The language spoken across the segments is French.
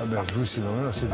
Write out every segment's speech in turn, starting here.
Ah ben, je vous sinon,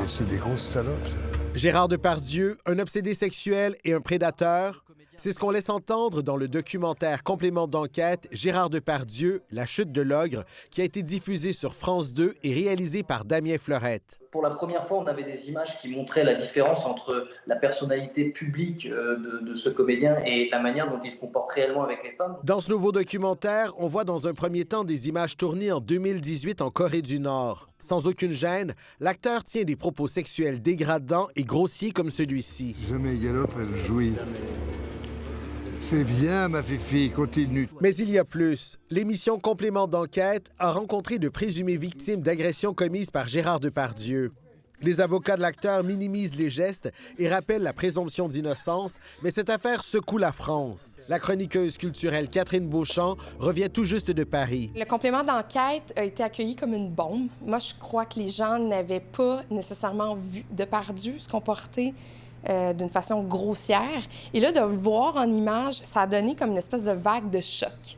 c'est des grosses salopes, ça. Gérard Depardieu, un obsédé sexuel et un prédateur, c'est ce qu'on laisse entendre dans le documentaire complément d'enquête Gérard Depardieu, La chute de l'ogre, qui a été diffusé sur France 2 et réalisé par Damien Fleurette. Pour la première fois, on avait des images qui montraient la différence entre la personnalité publique de ce comédien et la manière dont il se comporte réellement avec les femmes. Dans ce nouveau documentaire, on voit dans un premier temps des images tournées en 2018 en Corée du Nord. Sans aucune gêne, l'acteur tient des propos sexuels dégradants et grossiers comme celui-ci. Si jamais elle galope, elle jouit. C'est bien, ma fifi, continue. Mais il y a plus. L'émission Complément d'enquête a rencontré de présumées victimes d'agressions commises par Gérard Depardieu. Les avocats de l'acteur minimisent les gestes et rappellent la présomption d'innocence, mais cette affaire secoue la France. La chroniqueuse culturelle Catherine Beauchamp revient tout juste de Paris. Le complément d'enquête a été accueilli comme une bombe. Moi, je crois que les gens n'avaient pas nécessairement vu Depardieu se comporter d'une façon grossière. Et là, de le voir en image, ça a donné comme une espèce de vague de choc.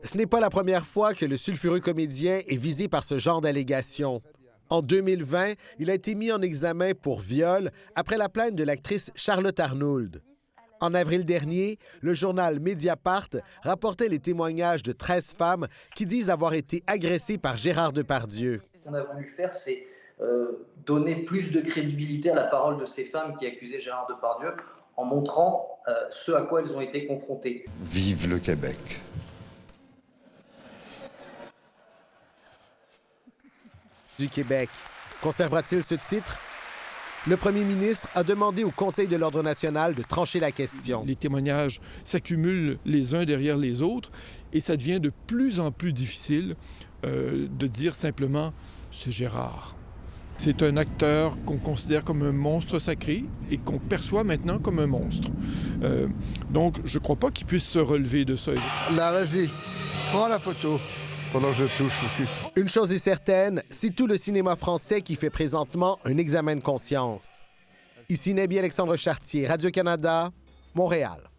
Ce n'est pas la première fois que le sulfureux comédien est visé par ce genre d'allégations. En 2020, il a été mis en examen pour viol après la plainte de l'actrice Charlotte Arnould. En avril dernier, le journal Mediapart rapportait les témoignages de 13 femmes qui disent avoir été agressées par Gérard Depardieu. Ce qu'on a voulu faire, c'est donner plus de crédibilité à la parole de ces femmes qui accusaient Gérard Depardieu en montrant ce à quoi elles ont été confrontées. Vive le Québec. Du Québec. Conservera-t-il ce titre? Le premier ministre a demandé au Conseil de l'Ordre national de trancher la question. Les témoignages s'accumulent les uns derrière les autres et ça devient de plus en plus difficile de dire simplement « c'est Gérard ». C'est un acteur qu'on considère comme un monstre sacré et qu'on perçoit maintenant comme un monstre. Donc, je ne crois pas qu'il puisse se relever de ça. Là, vas-y, prends la photo pendant que je touche au cul. Une chose est certaine, c'est tout le cinéma français qui fait présentement un examen de conscience. Ici Nabi Alexandre Chartier, Radio-Canada, Montréal.